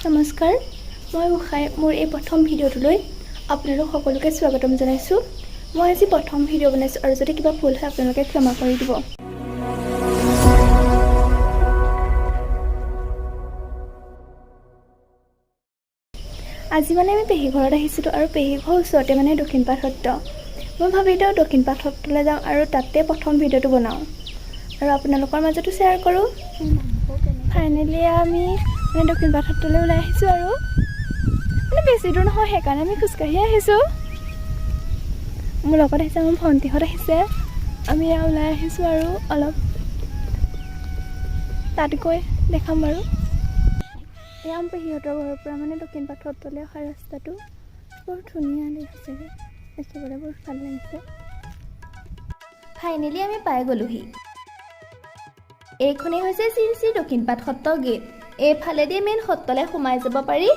নমস্কাৰ, মই উষাই মোৰ এই প্ৰথম ভিডিঅ'টোলৈ আপোনালোক সকলোকে স্বাগতম জনাইছোঁ। মই আজি প্ৰথম ভিডিঅ' বনাইছোঁ আৰু যদি কিবা ভুল হয় আপোনালোকে ক্ষমা কৰি দিব। আজি আমি পেহী ঘৰত আহিছিলোঁ আৰু পেহী ঘৰৰ ওচৰতে দক্ষিণপাট সত্ৰ। মই ভাবিলোঁ দক্ষিণপাট সত্ৰলৈ যাওঁ আৰু তাতে প্ৰথম ভিডিঅ'টো বনাওঁ আৰু আপোনালোকৰ মাজতো শ্বেয়াৰ কৰোঁ। ফাইনেলি আমি দক্ষিণপাট সত্ৰলৈ ওলাই আহিছোঁ আৰু বেছি দূৰ নহয়, সেইকাৰণে আমি খোজকাঢ়ি আহিছোঁ। মোৰ লগত আহিছে মোৰ ভণ্টিহঁত আহিছে। আমি ওলাই আহিছোঁ আৰু অলপ তাত গৈ দেখাম বাৰু। এয়া পেহীহঁতৰ ঘৰৰ পৰা দক্ষিণপাট সত্ৰলৈ অহা ৰাস্তাটো বৰ ধুনীয়া দেখিছেগৈ, দেখিবলৈ বৰ ভাল লাগিছে। ফাইনেলি আমি পাই গ'লোহি। এইখনেই হৈছে শ্ৰী শ্ৰী দক্ষিণপাট সত্ৰ গেট। এইফালেদি মেইন সত্ৰলৈ সোমাই যাব পাৰি।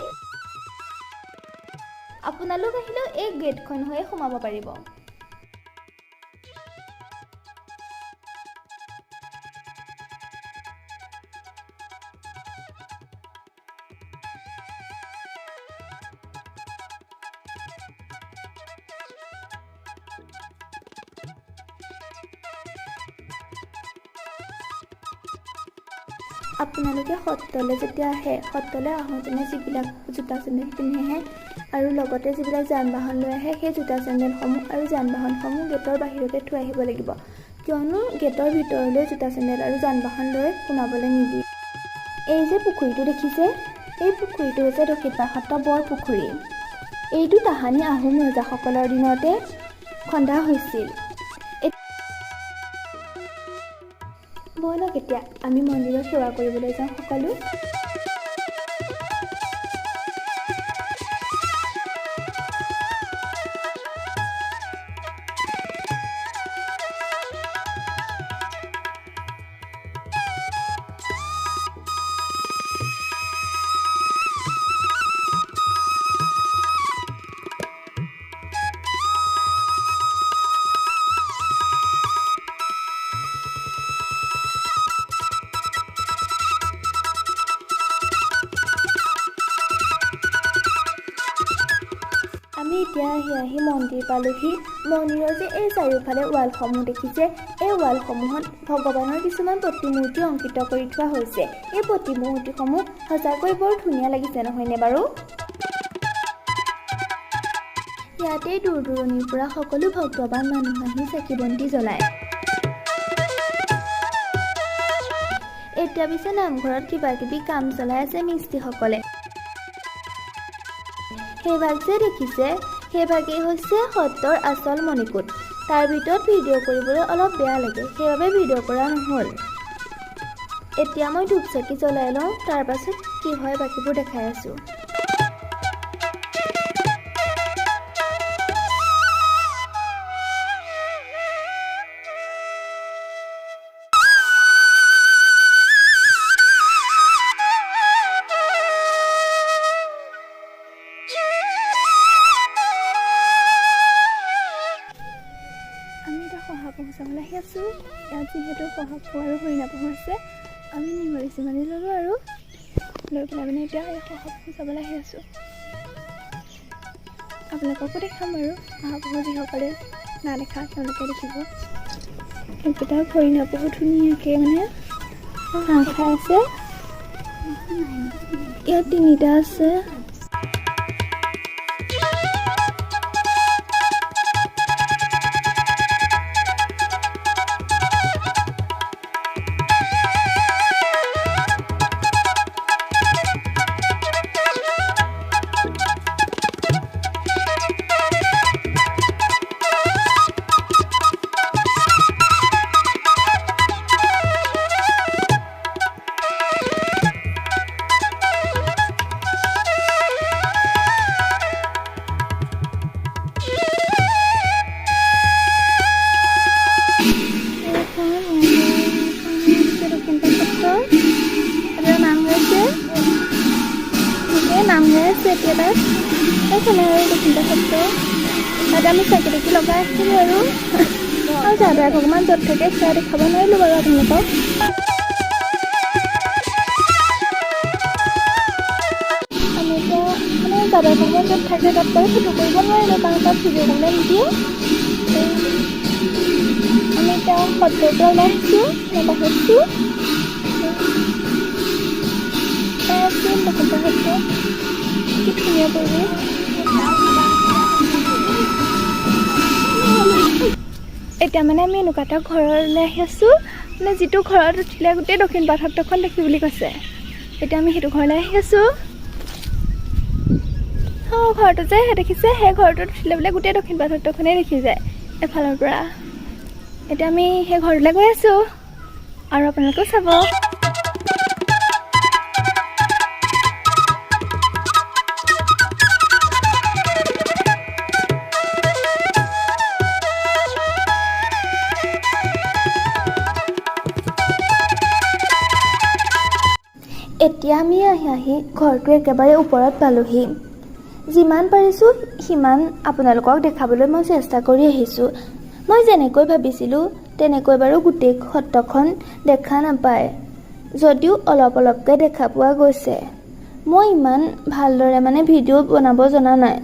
আপোনালোক আহিলেও এই গেটখন হৈয়ে সোমাব পাৰিব। আপোনালোকে সত্ৰলৈ যেতিয়া আহে, সত্ৰলৈ আহোঁতেনে যিবিলাক জোতা চেণ্ডেল পিন্ধি আহে আৰু লগতে যিবিলাক যান বাহন লৈ আহে, সেই জোতা চেণ্ডেলসমূহ আৰু যান বাহনসমূহ গেটৰ বাহিৰতে থৈ আহিব লাগিব, কিয়নো গেটৰ ভিতৰলৈ জোতা চেণ্ডেল আৰু যান বাহন লৈ সোমাবলৈ নিদিয়ে। এই যে পুখুৰীটো দেখিছে, এই পুখুৰীটো হৈছে দক্ষিণপাট সত্ৰৰ বৰ পুখুৰী। এইটো তাহানি আহোম ৰজাসকলৰ দিনতে খন্দা হৈছিল। ব'লক এতিয়া আমি মন্দিৰত সেৱা কৰিবলৈ যাওঁ সকলো। আমি এতিয়া আহি মন্দিৰ পালোহি। মন্দিৰৰ যে এই চাৰিওফালে ৱালসমূহ দেখিছে, এই ৱালসমূহত ভগৱানৰ কিছুমান প্ৰতিমূৰ্তি অংকিত কৰি থোৱা হৈছে। এই প্ৰতিমূৰ্তিসমূহ সঁচাকৈ বৰ ধুনীয়া লাগিছে, নহয়নে বাৰু? ইয়াতেই দূৰ দূৰণিৰ পৰা সকলো ভগৱান মানুহ আহি চাকি বন্তি জ্বলায়। এতিয়া পিছে নামঘৰত কিবা কিবি কাম চলাই আছে মিস্ত্ৰীসকলে। সেইভাগ যে দেখিছে, সেইভাগেই হৈছে সত্ৰৰ আচল মণিকূট। তাৰ ভিতৰত ভিডিঅ' কৰিবলৈ অলপ বেয়া লাগে, সেইবাবে ভিডিঅ' কৰা নহ'ল। এতিয়া মই ধূপ চাকি জ্বলাই লওঁ, তাৰ পাছত কি হয় বাকীবোৰ দেখাই আছোঁ। শহাপহু চাবলৈ আহি আছোঁ। ইয়াত যিহেতু শহাপহু আৰু হৰিণাপহু আছে, আমি নিগৰি চিঙৰি ল'লোঁ আৰু লৈ পেলাই এতিয়া এই শহাপহু চাবলৈ আহি আছোঁ। আপোনালোককো দেখাম আৰু শহাপহু যিসকলে নাদেখা তেওঁলোকে দেখিব। এইকেইটা হৰিণাপহু ধুনীয়াকৈ ঘাঁহ খাই আছে। ইয়াত 3টা আছে। নামঘৰ আছে এতিয়া তাত এইখনে আৰু দক্ষিণপাট সত্ৰ। তাতে আমি চাকি তাকি লগাই আছিলোঁ আৰু যাদৱ ভগৱান য'ত থাকে সেয়া দেখাব নোৱাৰিলোঁ বাৰু আপোনালোকক। চাদৰখন য'ত থাকে তাত বাৰু ফটো কৰিব নোৱাৰিলোঁ কাৰণ তাত ভিডিঅ' কৰিবলৈ নিদিয়ে। আমি এতিয়া সত্ৰৰ পৰা ওলাই আহিছোঁ, বাহিৰছোঁ আছিল দক্ষিণপাট সত্ৰ। কি ধুনীয়া পৰিৱেশ। এতিয়া মানে আমি এনেকুৱা এটা ঘৰলৈ আহি আছোঁ, মানে যিটো ঘৰত উঠিলে গোটেই দক্ষিণপাট সত্ৰখন দেখি বুলি কৈছে। এতিয়া আমি সেইটো ঘৰলৈ আহি আছোঁ। ঘৰটো যে দেখিছে, সেই ঘৰটোত উঠিলে বোলে গোটেই দক্ষিণপাট সত্ৰখনেই দেখি যায় এফালৰ পৰা। এতিয়া আমি সেই ঘৰলৈ গৈ আছোঁ আৰু আপোনালোকেও চাব। এতিয়া আমি আহি ঘৰটো একেবাৰে ওপৰত পালোহি। যিমান পাৰিছোঁ সিমান আপোনালোকক দেখাবলৈ মই চেষ্টা কৰি আহিছোঁ। মই যেনেকৈ ভাবিছিলোঁ তেনেকৈ বাৰু গোটেই সত্ৰখন দেখা নাপায়, যদিও অলপ অলপকৈ দেখা পোৱা গৈছে। মই ইমান ভালদৰে মানে ভিডিঅ' বনাব জনা নাই,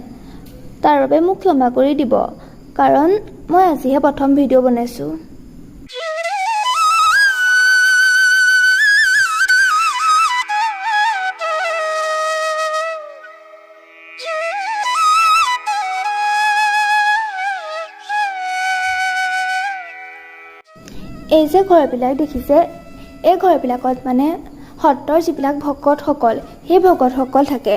তাৰ বাবে মোক ক্ষমা কৰি দিব, কাৰণ মই আজিহে প্ৰথম ভিডিঅ' বনাইছোঁ। এই যে ঘৰবিলাক দেখিছে, এই ঘৰবিলাকত মানে সত্ৰৰ যিবিলাক ভকতসকল, সেই ভকতসকল থাকে।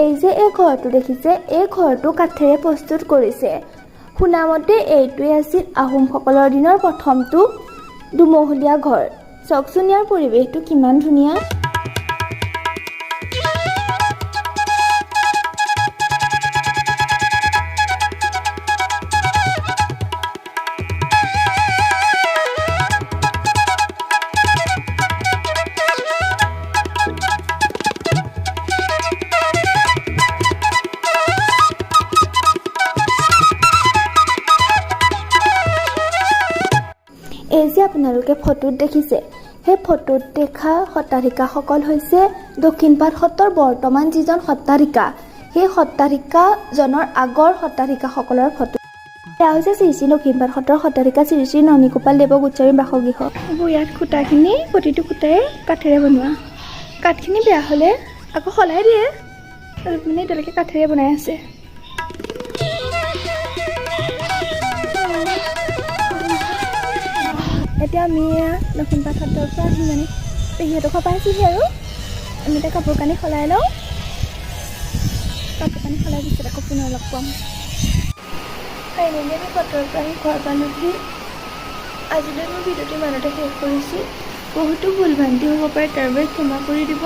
এই যে এই ঘৰটো দেখিছে, এই ঘৰটো কাঠেৰে প্ৰস্তুত কৰিছে। শুনামতে এইটোৱে আছিল আহোমসকলৰ দিনৰ প্ৰথমটো দুমহলীয়া ঘৰ। চাওকচোন ইয়াৰ পৰিৱেশটো কিমান ধুনীয়া। এই যে আপোনালোকে ফটোত দেখিছে, সেই ফটোত দেখা সত্ৰাধিকাৰসকল হৈছে দক্ষিণপাট সত্ৰৰ বৰ্তমান যিজন সত্ৰাধিকাৰ, সেই সত্ৰাধিকাৰজনৰ আগৰ সত্ৰাধিকাৰসকলৰ ফটো। এয়া হৈছে শ্ৰী শ্ৰী দক্ষিণপাট সত্ৰৰ সত্ৰাধিকাৰ শ্ৰী শ্ৰী ননীগোপাল দেৱ গোস্বামী বাসগৃহ। এইবোৰ ইয়াত খুঁটাখিনি প্ৰতিটো খুঁটাই কাঠেৰে বনোৱা। কাঠখিনি বেয়া হ'লে আকৌ সলাই দিয়ে, মানে এতিয়ালৈকে কাঠেৰে বনাই আছে। এতিয়া আমি দক্ষিণপাট সত্ৰৰ পৰা আহি মানে পেহীহঁতৰ ঘৰ পাইছোঁহি আৰু আমি এতিয়া কাপোৰ কানি সলাই লওঁ। কাপোৰ কানি সলাই পিছত আকৌ পুনৰ লগ পাম। ফাইনেলি আমি সত্ৰৰ পৰা আহি ঘৰ পালোঁহি। আজিলৈ মই ভিডিঅ'টো ইমানতে শেষ কৰিছোঁ। বহুতো ভুল ভ্ৰান্তি হ'ব পাৰে, তাৰ বাবে ক্ষমা কৰি দিব।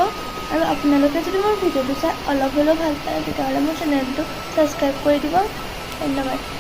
আৰু আপোনালোকে যদি মোৰ ভিডিঅ'টো চাই অলপ হ'লেও ভাল পায়, তেতিয়াহ'লে মোৰ চেনেলটো ছাবস্ক্ৰাইব কৰি দিব। ধন্যবাদ।